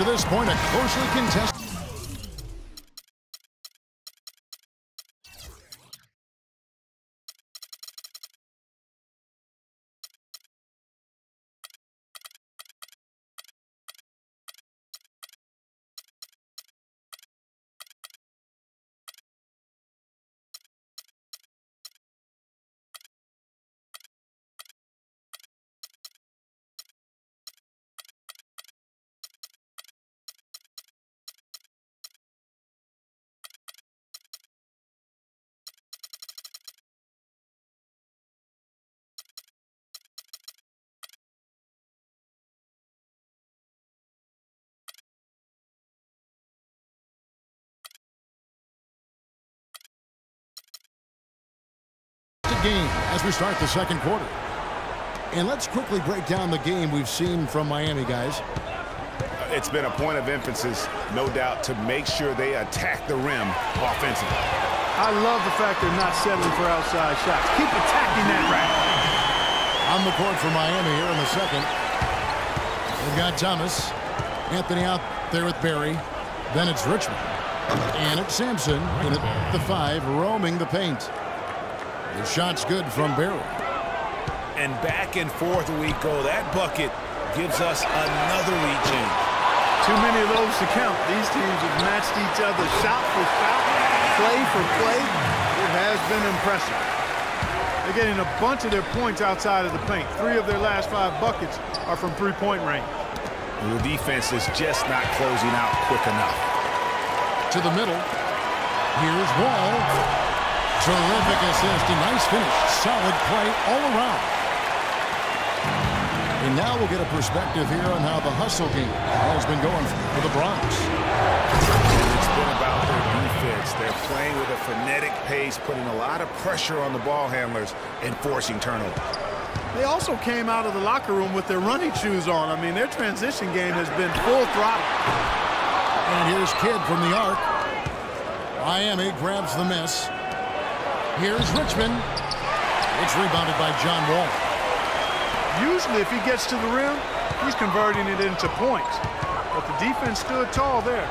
to this point, a closely contested. Game as we start the second quarter. And let's quickly break down the game we've seen from Miami, guys. It's been a point of emphasis, no doubt, to make sure they attack the rim offensively. I love the fact they're not settling for outside shots. Keep attacking that rack. On the court for Miami here in the second. We've got Thomas. Anthony out there with Barry. Then it's Richmond. And it's Sampson in at the 5, roaming the paint. The shot's good from Barry. And back and forth we go. That bucket gives us another reach-in. Too many of those to count. These teams have matched each other shot for shot, play for play. It has been impressive. They're getting a bunch of their points outside of the paint. 3 of their last 5 buckets are from three-point range. The defense is just not closing out quick enough. To the middle. Here's Wall. Terrific assist, a nice finish. Solid play all around. And now we'll get a perspective here on how the hustle game has been going for the Bronx. It's been about their defense. They're playing with a frenetic pace, putting a lot of pressure on the ball handlers and forcing turnovers. They also came out of the locker room with their running shoes on. I mean, their transition game has been full throttle. And here's Kidd from the arc. Miami grabs the miss. Here's Richmond. It's rebounded by John Wall. Usually if he gets to the rim, he's converting it into points. But the defense stood tall there.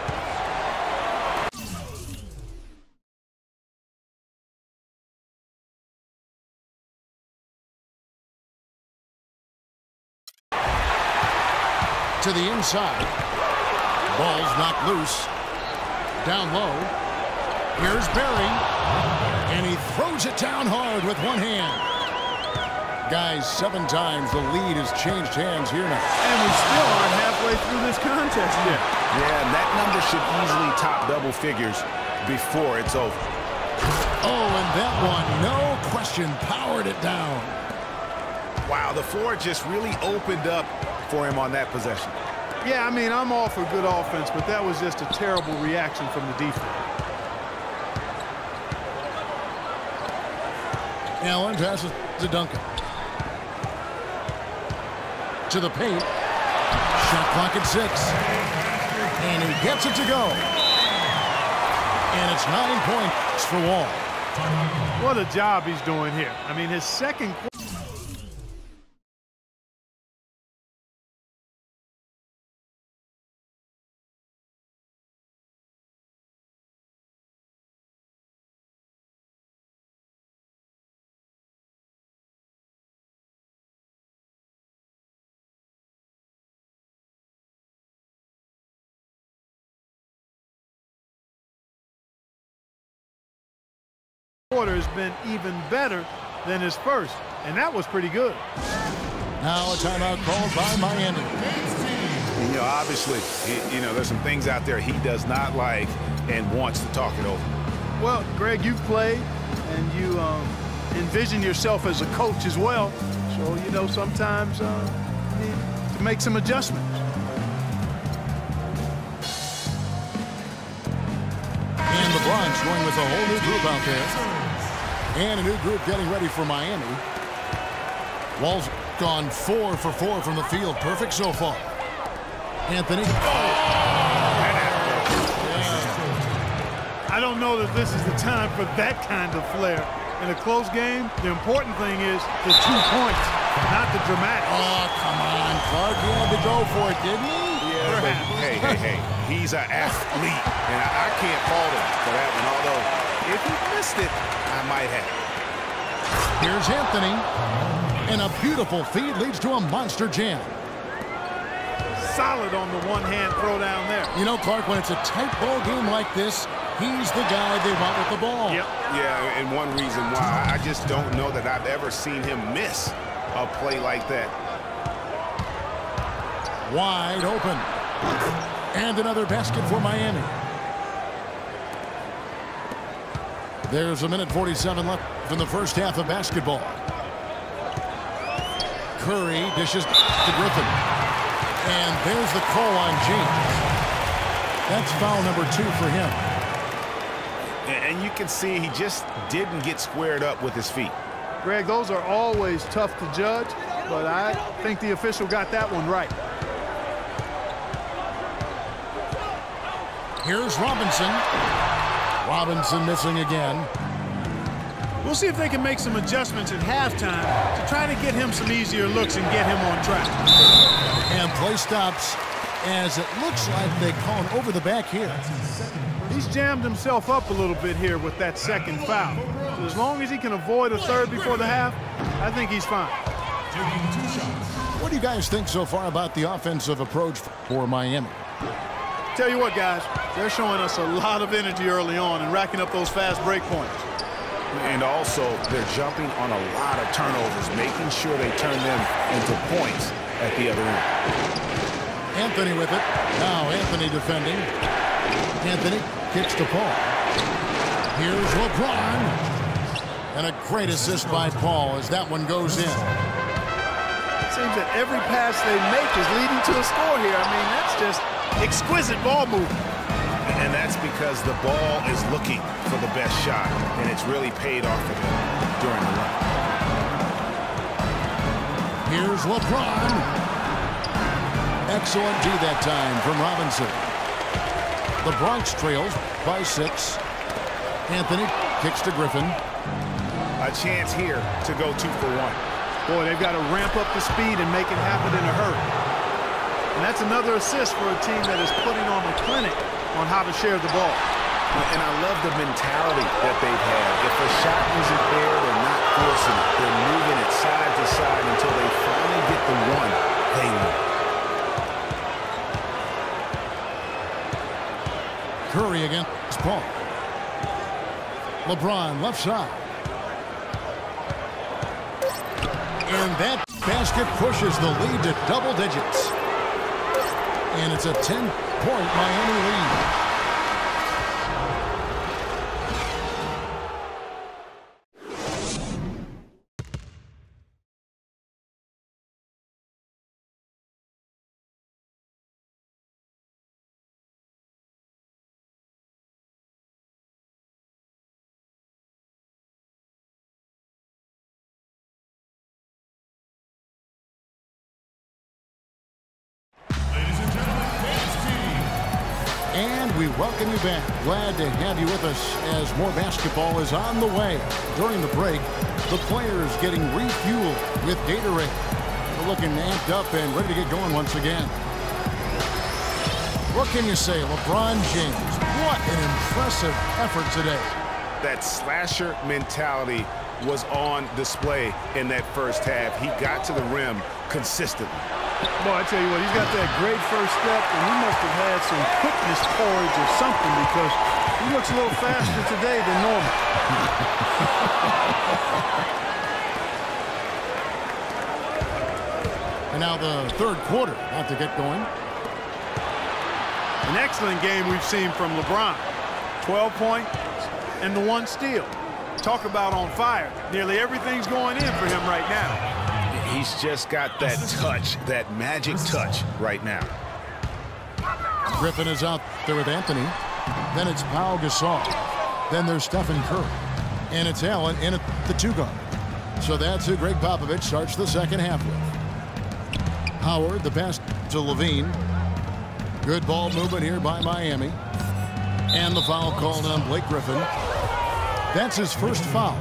To the inside. Ball's knocked loose. Down low. Here's Barry. And he throws it down hard with one hand. Guys, 7 times the lead has changed hands here now. And we still aren't halfway through this contest yet. Yeah, and that number should easily top double figures before it's over. Oh, and that one, no question, powered it down. Wow, the floor just really opened up for him on that possession. Yeah, I mean, I'm all for good offense, but that was just a terrible reaction from the defense. Allen passes to Duncan. To the paint. Shot clock at 6. And he gets it to go. And it's 9 points for Wall. What a job he's doing here. I mean, his second quarter. Quarter has been even better than his first, and that was pretty good. Now a timeout called by Miami. You know, obviously, there's some things out there he does not like and wants to talk it over. Well, Greg, you've played, and you envision yourself as a coach as well. So, sometimes you need to make some adjustments. And the Bronx going with a whole new group out there. And a new group getting ready for Miami. Wall's gone 4 for 4 from the field. Perfect so far. Anthony. I don't know that this is the time for that kind of flair. In a close game, the important thing is the 2 points, not the dramatic. Oh, come on. Clark, he had to go for it, didn't he? Hey. He's an athlete, and I can't fault him for that one, although if he missed it, I might have. Here's Anthony, and a beautiful feed leads to a monster jam. Solid on the one-hand throw down there. You know, Clark, when it's a tight ball game like this, he's the guy they want with the ball. Yep. Yeah, and one reason why, I just don't know that I've ever seen him miss a play like that. Wide open. And another basket for Miami. There's 1:47 left in the first half of basketball. Curry dishes to Griffin. And there's the call on James. That's foul number 2 for him. And you can see he just didn't get squared up with his feet. Greg, those are always tough to judge, but I think the official got that one right. Here's Robinson. Robinson missing again. We'll see if they can make some adjustments at halftime to try to get him some easier looks and get him on track. And play stops as it looks like they call him over the back here. He's jammed himself up a little bit here with that second foul. So as long as he can avoid a third before the half, I think he's fine. What do you guys think so far about the offensive approach for Miami? Tell you what, guys, they're showing us a lot of energy early on and racking up those fast break points. And also, they're jumping on a lot of turnovers, making sure they turn them into points at the other end. Anthony with it. Now Anthony defending. Anthony kicks to Paul. Here's LeBron. And a great assist by Paul as that one goes in. It seems that every pass they make is leading to a score here. I mean, that's just exquisite ball movement. And that's because the ball is looking for the best shot, and it's really paid off for them during the run. Here's LeBron. Excellent D that time from Robinson. The Bronx trails by 6. Anthony kicks to Griffin. A chance here to go 2 for 1. Boy, they've got to ramp up the speed and make it happen in a hurry. And that's another assist for a team that is putting on a clinic on how to share the ball. And I love the mentality that they've had. If a shot isn't there, they're not forcing it. They're moving it side to side until they finally get the one they want. Curry against Paul. LeBron left side. And that basket pushes the lead to double digits. And it's a 10-point Miami lead. And we welcome you back. Glad to have you with us as more basketball is on the way. During the break, the players getting refueled with Gatorade. They're looking amped up and ready to get going once again. What can you say, LeBron James? What an impressive effort today. That slasher mentality was on display in that first half. He got to the rim consistently. Boy, I tell you what, he's got that great first step, and he must have had some quickness porridge or something because he looks a little faster today than normal. And now the third quarter about to get going. An excellent game we've seen from LeBron. 12 points and the 1 steal. Talk about on fire. Nearly everything's going in for him right now. He's just got that touch, that magic touch right now. Griffin is out there with Anthony. Then it's Pau Gasol. Then there's Stephen Curry. And it's Allen in at the 2 guard. So that's who Greg Popovich starts the second half with. Howard, the pass to Levine. Good ball movement here by Miami. And the foul called on Blake Griffin. That's his first foul.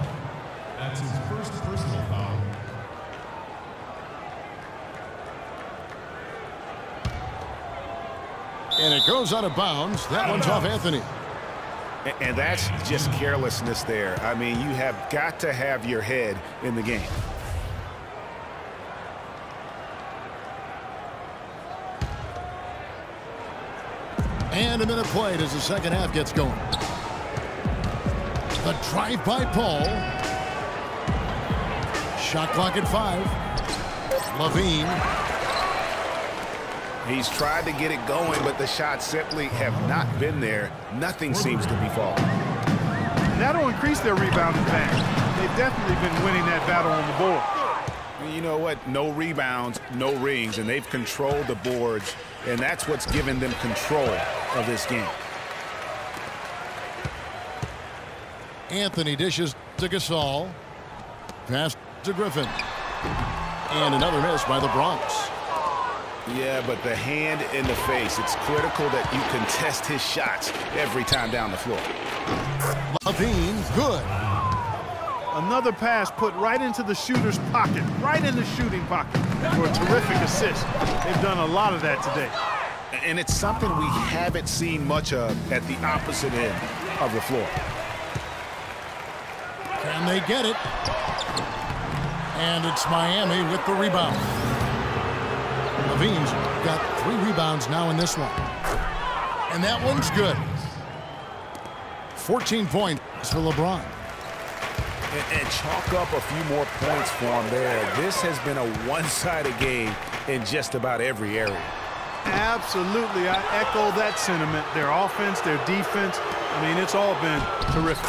That's his first personal foul. And it goes out of bounds. That one's off Anthony. And that's just carelessness there. I mean, you have got to have your head in the game. And a minute played as the second half gets going. The drive by Paul. Shot clock at 5. LaVine. He's tried to get it going, but the shots simply have not been there. Nothing seems to be falling. That'll increase their rebounding advantage. They've definitely been winning that battle on the board. You know what? No rebounds, no rings, and they've controlled the boards, and that's what's given them control of this game. Anthony dishes to Gasol. Pass to Griffin. And another miss by the Bronx. Yeah, but the hand in the face, it's critical that you contest his shots every time down the floor. LaVine, good. Another pass put right into the shooter's pocket, right in the shooting pocket for a terrific assist. They've done a lot of that today. And it's something we haven't seen much of at the opposite end of the floor. Can they get it? And it's Miami with the rebound. LaVine's got 3 rebounds now in this one. And that one's good. 14 points for LeBron. And chalk up a few more points for him there. This has been a one-sided game in just about every area. Absolutely. I echo that sentiment. Their offense, their defense, I mean, it's all been terrific.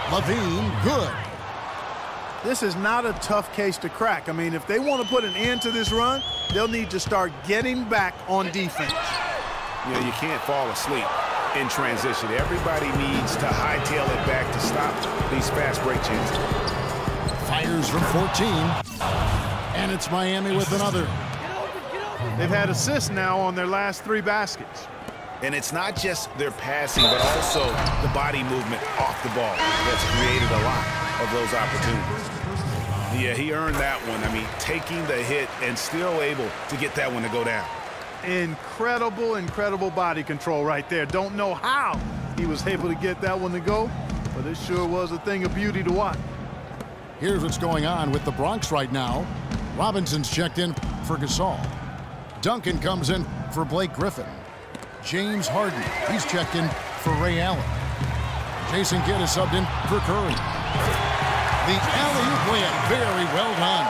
LaVine, good. This is not a tough case to crack. I mean, if they want to put an end to this run, they'll need to start getting back on defense. You know, you can't fall asleep in transition. Everybody needs to hightail it back to stop these fast break chances. Fires from 14. And it's Miami with another. They've had assists now on their last 3 baskets. And it's not just their passing, but also the body movement off the ball that's created a lot of those opportunities. Yeah, he earned that one. I mean, taking the hit and still able to get that one to go down. Incredible, incredible body control right there. Don't know how he was able to get that one to go, but it sure was a thing of beauty to watch. Here's what's going on with the Bronx right now. Robinson's checked in for Gasol. Duncan comes in for Blake Griffin. James Harden, he's checked in for Ray Allen. Jason Kidd is subbed in for Curry. The alley-oop layup, very well done.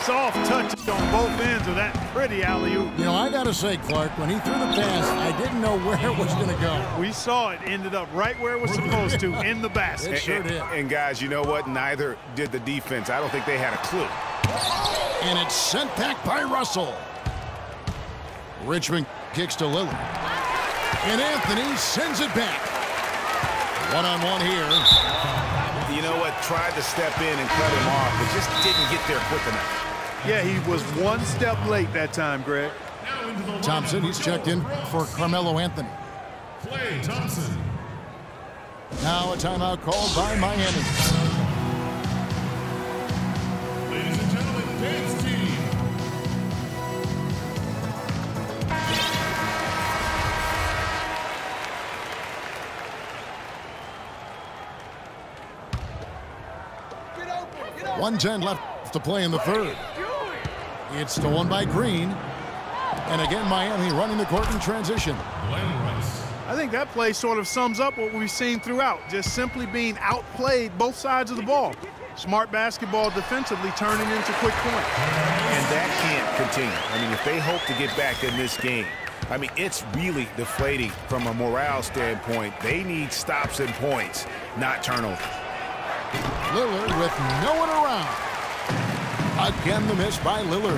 Soft touch on both ends of that pretty alley-oop. You know, I got to say, Clark, when he threw the pass, I didn't know where it was going to go. We saw it ended up right where it was supposed to, in the basket. It sure did. And guys, you know what? Neither did the defense. I don't think they had a clue. And it's sent back by Russell. Richmond kicks to Lillard. And Anthony sends it back. One-on-one here. You know what? Tried to step in and cut him off, but just didn't get there quick enough. Yeah, he was one step late that time, Greg. Thompson, he's checked in for Carmelo Anthony. Klay Thompson. Now a timeout called by Miami. Ladies and gentlemen, dance team. Get 1:10 left to play in the third. It's stolen by Green. And again, Miami running the court in transition. Glenn Rice. I think that play sort of sums up what we've seen throughout, just simply being outplayed both sides of the ball. Smart basketball defensively turning into quick points. And that can't continue. I mean, if they hope to get back in this game, I mean, it's really deflating from a morale standpoint. They need stops and points, not turnovers. Lillard with no one around. Again, the miss by Lillard.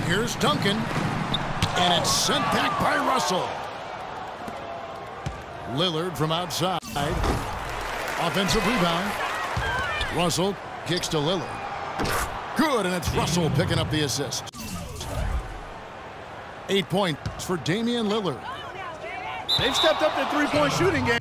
Here's Duncan. And it's sent back by Russell. Lillard from outside. Offensive rebound. Russell kicks to Lillard. Good, and it's Russell picking up the assist. 8 points for Damian Lillard. They've stepped up their three-point shooting game.